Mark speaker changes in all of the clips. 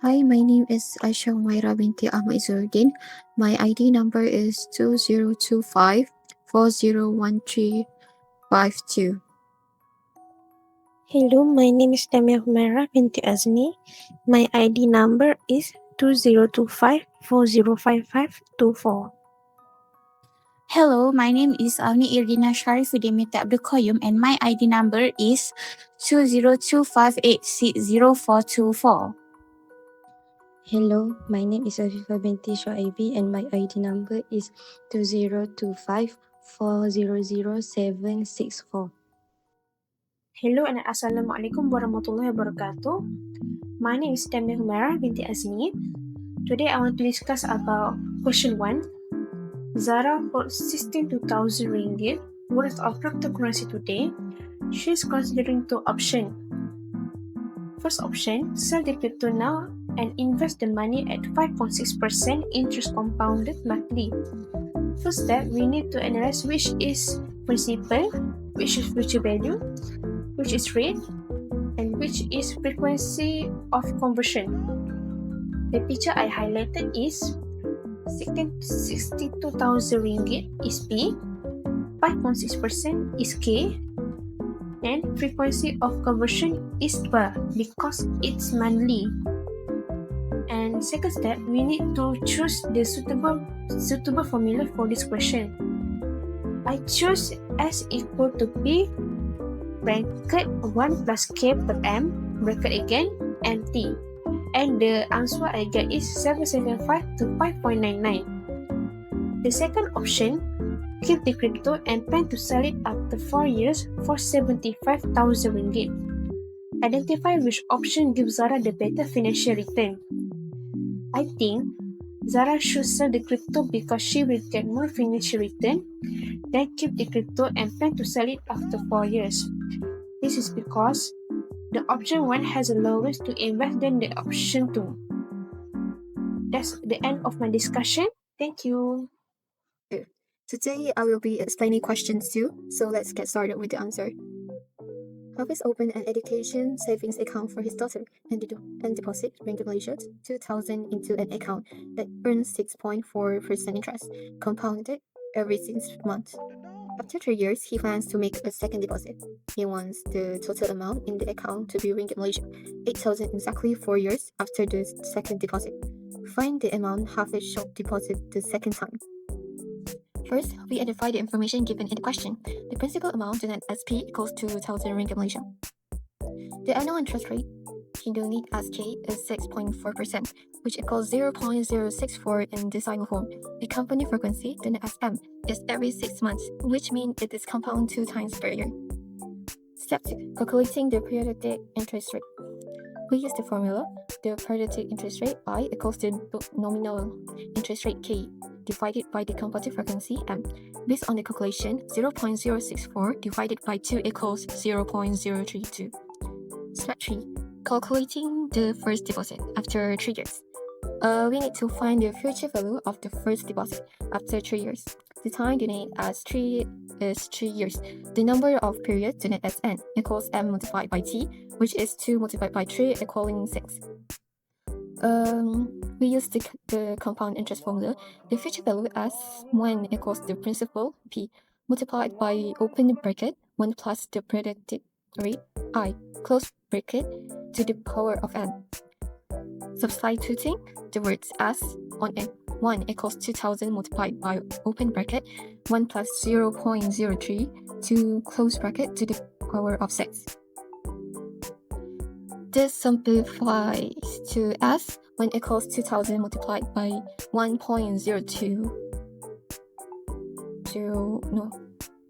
Speaker 1: Hi, my name is Humaira Binti Ahmad Izarudin. My ID number is 2025401352.
Speaker 2: Hello, my name is Humaira Binti Azni. My ID number is 2025405524.
Speaker 3: Hello, my name is Alni Irdina Sharifuddin Abdul Qayyum and my ID number is 2025860424.
Speaker 4: Hello, my name is Afifa Binti Shoaibi and my ID number is 2025400764.
Speaker 2: Hello and Assalamualaikum warahmatullahi wabarakatuh. My name is Humaira Binti Azni. Today I want to discuss about question 1. Zara bought 62,000 ringgit worth of cryptocurrency today. She is considering two options. First option, sell the crypto now and invest the money at 5.6% interest compounded monthly. First step, we need to analyze which is principal, which is future value, which is rate, and which is frequency of conversion. The picture I highlighted is 62,000 ringgit is P, 5.6% is K, and frequency of conversion is 12 because it's monthly. And second step, we need to choose the suitable formula for this question. I choose S equal to P bracket 1 plus K per M bracket again and T. And the answer I get is 775 to 5.99. The second option, keep the crypto and plan to sell it after 4 years for 75,000 ringgit. Identify which option gives Zara the better financial return. I think Zara should sell the crypto because she will get more financial return than keep the crypto and plan to sell it after 4 years. This is because the option 1 has a lower risk to invest than the option 2. That's the end of my discussion. Thank you.
Speaker 1: Today, I will be explaining questions 2, so let's get started with the answer. Hafiz opened an education savings account for his daughter and deposit Ringgit Malaysia 2,000 into an account that earns 6.4% interest, compounded every 6 months. After 3 years, he plans to make a second deposit. He wants the total amount in the account to be Ringgit Malaysia 8,000 exactly 4 years after the second deposit. Find the amount Hafiz should deposit the second time. First, we identify the information given in the question. The principal amount denoted as P equals 2,000 Ringgit Malaysia. The annual interest rate denoted as K is 6.4%, which equals 0.064 in decimal form. The company frequency denoted as M is every 6 months, which means it is compound 2 times per year. Step 2. Calculating the periodic interest rate. We use the formula, the periodic interest rate I equals the nominal interest rate K divided by the compounded frequency M. Based on the calculation, 0.064 divided by 2 equals 0.032. Step 3. Calculating the first deposit after 3 years. We need to find the future value of the first deposit after 3 years. The time denoted as 3 is 3 years. The number of periods denoted as N equals M multiplied by T, which is 2 multiplied by 3 equaling 6. We use the compound interest formula. The future value as 1 equals the principal P multiplied by open bracket 1 plus the predicted rate I close bracket to the power of N. Substituting the words as on N, 1 equals 2,000 multiplied by open bracket 1 plus 0.03 to close bracket to the power of 6. This simplifies to as 1 equals 2,000 multiplied by 1.02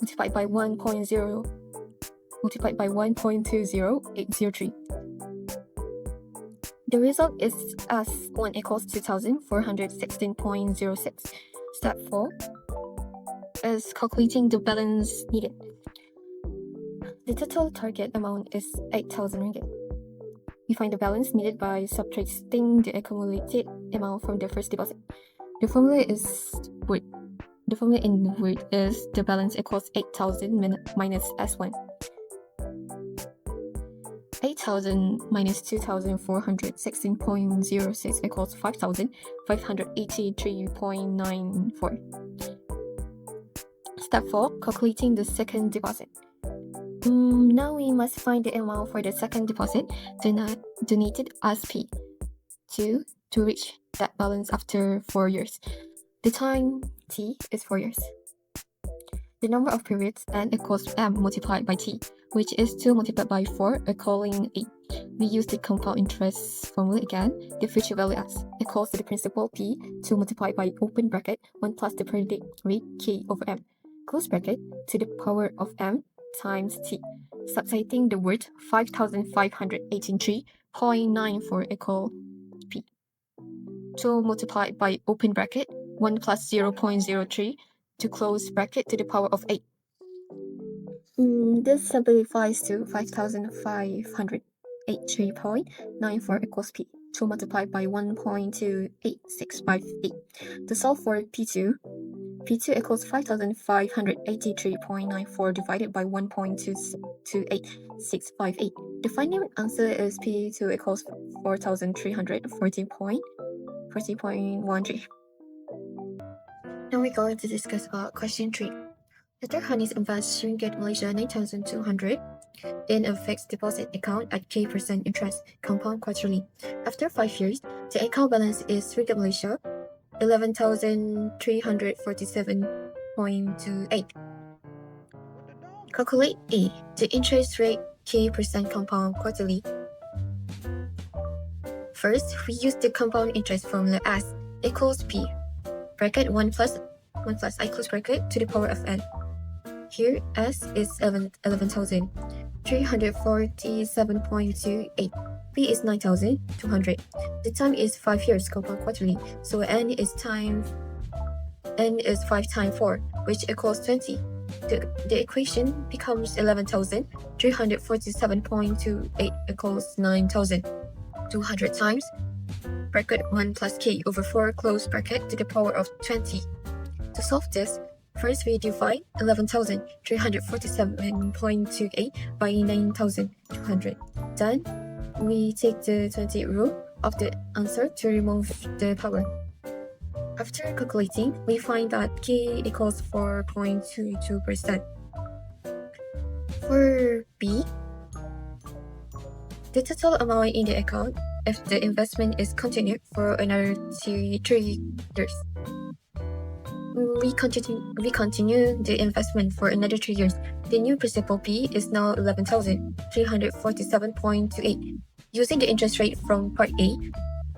Speaker 1: multiplied by 1.0 multiplied by 1.20803. The result is as 1 equals 2,416.06. Step 4 is calculating the balance needed. The total target amount is 8,000 ringgit. We find the balance needed by subtracting the accumulated amount from the first deposit. The formula in Word is the balance equals 8,000 minus S1. 8,000 minus 2,416.06 equals 5,583.94. Step 4. Calculating the second deposit. Now we must find the amount for the second deposit donated as P to reach that balance after 4 years. The time T is 4 years. The number of periods n equals m multiplied by t, which is 2 multiplied by 4 equaling 8. We use the compound interest formula again. The future value s equals to the principal p 2 multiplied by open bracket 1 plus the periodic rate k over m close bracket to the power of m times t. Substituting the word 5,583.94 equal p. 2 multiplied by open bracket 1 plus 0.03 to close bracket to the power of 8. This simplifies to 5,583.94 equals p. 2 multiplied by 1.28658. To solve for P2 equals 5,583.94 divided by 1.28658. The final answer is P2 equals 4,340.13. Now we're going to discuss about question 3. Mr. Hanis invests Ringgit Malaysia 9,200 in a fixed deposit account at K% interest, compound quarterly. After 5 years, the account balance is Ringgit Malaysia 11,347.28. Calculate A, the interest rate K% compound quarterly. First, we use the compound interest formula as equals P, bracket 1 plus I close bracket to the power of n. Here, S is 11,347.28. P is 9,200. The time is 5 years compound quarterly, so n is 5 times 4, which equals 20. The equation becomes 11,347.28 equals 9,200 times bracket 1 plus k over 4 close bracket to the power of 20. To solve this, first we divide 11,347.28 by 9,200. Then, we take the 20 root of the answer to remove the power. After calculating, we find that k equals 4.22%. For B, the total amount in the account if the investment is continued for another 3 years. We continue the investment for another 3 years. The new principal P is now 11,347.28. Using the interest rate from part A,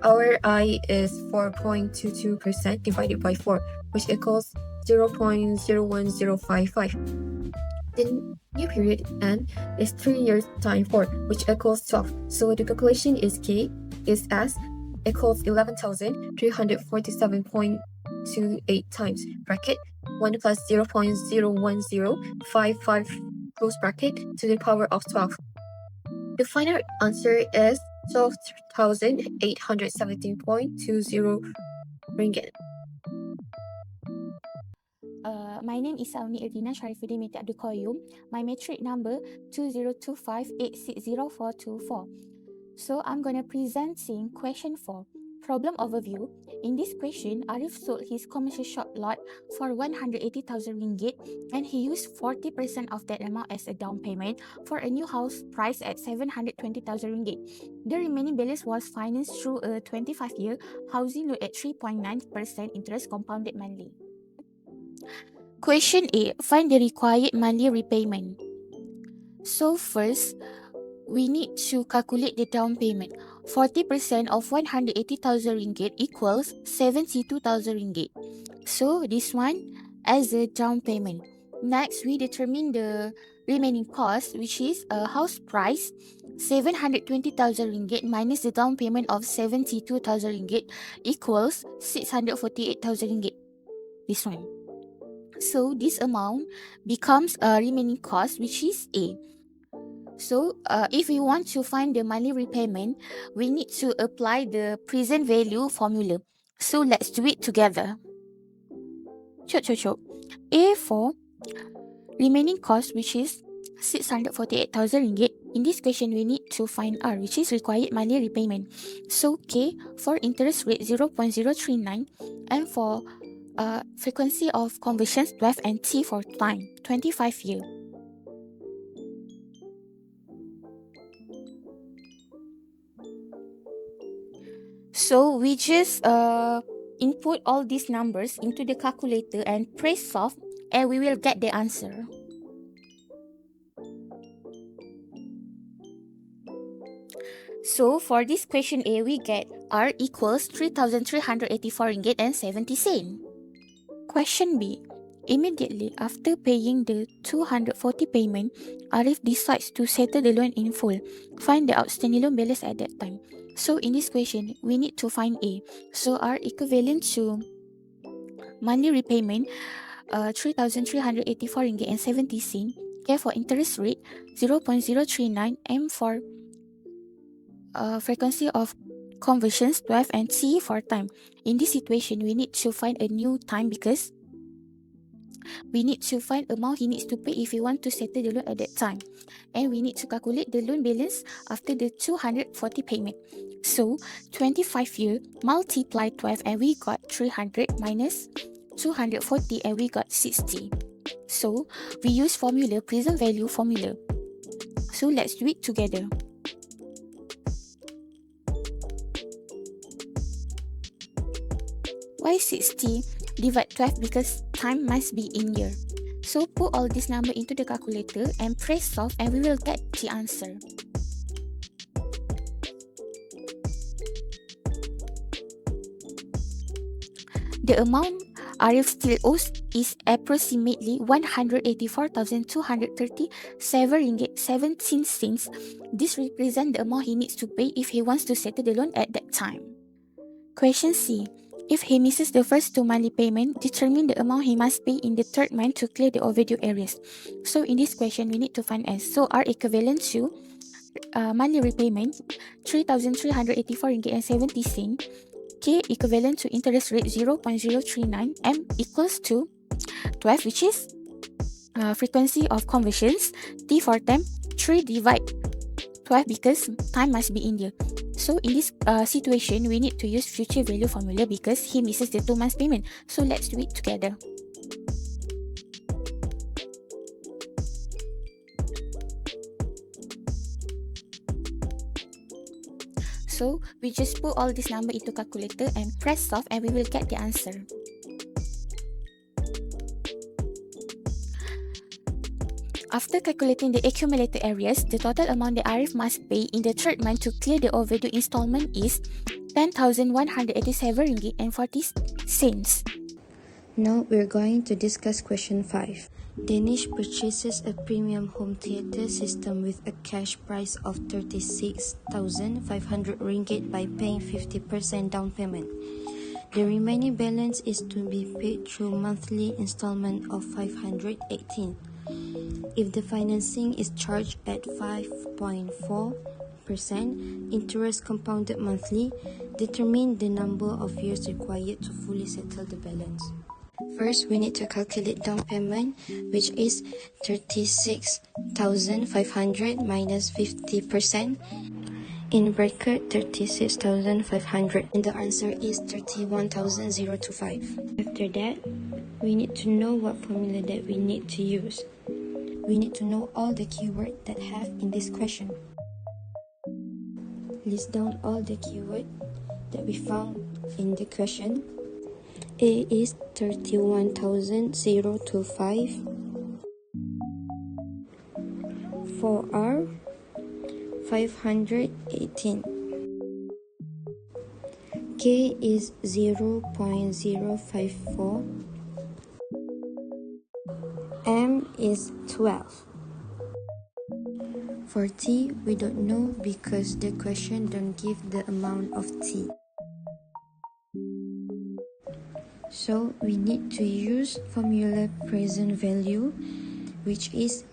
Speaker 1: our I is 4.22% divided by 4, which equals 0.01055. The new period N is 3 years times 4, which equals 12. So the calculation is K is S equals 11,347.28 times bracket 1 plus 0.01055 close bracket to the power of 12. The final answer is 12,817.20 ringgit.
Speaker 3: My name is Izarudin Binti Abdul Qayyum. My metric number 2025860424. So I'm gonna presenting question 4. Problem overview. In this question, Arif sold his commercial shop lot for 180,000 ringgit and he used 40% of that amount as a down payment for a new house priced at 720,000 ringgit. The remaining balance was financed through a 25-year housing loan at 3.9% interest compounded monthly. Question A. Find the required monthly repayment. So first, we need to calculate the down payment. 40% of 180,000 ringgit equals 72,000 ringgit. So this one as a down payment. Next, we determine the remaining cost, which is a house price 720,000 ringgit minus the down payment of 72,000 ringgit equals 648,000 ringgit. This one. So this amount becomes a remaining cost, which is A. So if we want to find the monthly repayment, we need to apply the present value formula. So let's do it together. A for remaining cost, which is 648,000 ringgit in this question, we need to find R, which is required monthly repayment. So K for interest rate 0.039, and for frequency of conversions 12, and T for time 25 year. So we just input all these numbers into the calculator and press solve, and we will get the answer. So for this question A, we get R equals 3,384 ringgit and 70 cents. Question B. Immediately after paying the 240 payment, Arif decides to settle the loan in full. Find the outstanding loan balance at that time. So in this question, we need to find A. So R equivalent to monthly repayment 3,384 ringgit and 70 cents. K for interest rate 0.039, M for frequency of conversions 12, and T for time. In this situation, we need to find a new time because we need to find amount he needs to pay if he want to settle the loan at that time. And we need to calculate the loan balance after the 240 payment. So 25 year multiply 12, and we got 300 minus 240, and we got 60. So we use formula, present value formula. So let's do it together. Why 60 divide 12? Because time must be in year. So put all this number into the calculator and press solve, and we will get the answer. The amount Arif still owes is approximately 184,237 ringgit 17 cents. This represents the amount he needs to pay if he wants to settle the loan at that time. Question C. If he misses the first 2 monthly payment, determine the amount he must pay in the third month to clear the overdue areas. So in this question, we need to find S. So R equivalent to monthly repayment 3,384 ringgit and 70 cents. K equivalent to interest rate 0.039. M equals to 12, which is frequency of conversions. T for time 3 divide 12 because time must be in there. So in this situation, we need to use future value formula because he misses the 2 months payment. So let's do it together. So we just put all this number into calculator and press solve, and we will get the answer. After calculating the accumulated areas, the total amount that Arif must pay in the third month to clear the overdue installment is 10,187 ringgit and 40 cents.
Speaker 4: Now we're going to discuss question 5. Danish purchases a premium home theater system with a cash price of 36,500 ringgit by paying 50% down payment. The remaining balance is to be paid through monthly installment of 518. If the financing is charged at 5.4% interest compounded monthly, determine the number of years required to fully settle the balance. First, we need to calculate down payment, which is 36,500 minus 50%, in bracket 36,500, and the answer is 31,025. After that, we need to know what formula that we need to use. We need to know all the keywords that have in this question. List down all the keywords that we found in the question. A is 31,025. For R, 518. K is 0.054. M is 12. For T, we don't know because the question don't give the amount of T. So we need to use formula present value, which is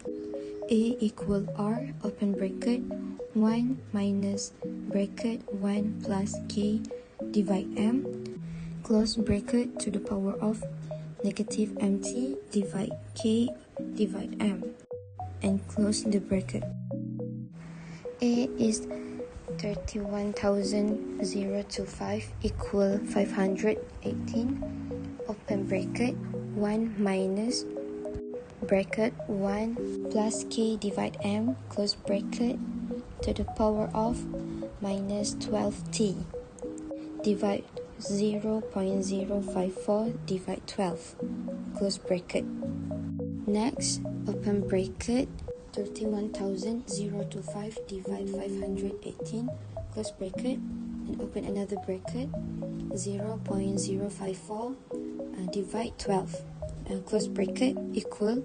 Speaker 4: A equal R open bracket 1 minus bracket 1 plus K divide M close bracket to the power of negative MT divide K divide M and close the bracket. A is 31,025 equal 518, open bracket, 1 minus bracket 1 plus k divide m, close bracket, to the power of minus 12t, divide 0.054 divide 12, close bracket. Next, open bracket, 31,025 divide 518, close bracket, and open another bracket, 0.054 divide 12, close bracket, equal,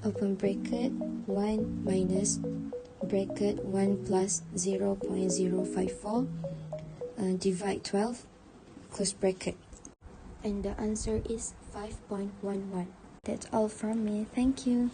Speaker 4: open bracket, 1 minus bracket 1 plus 0.054 divide 12, close bracket. And the answer is 5.11. That's all from me. Thank you.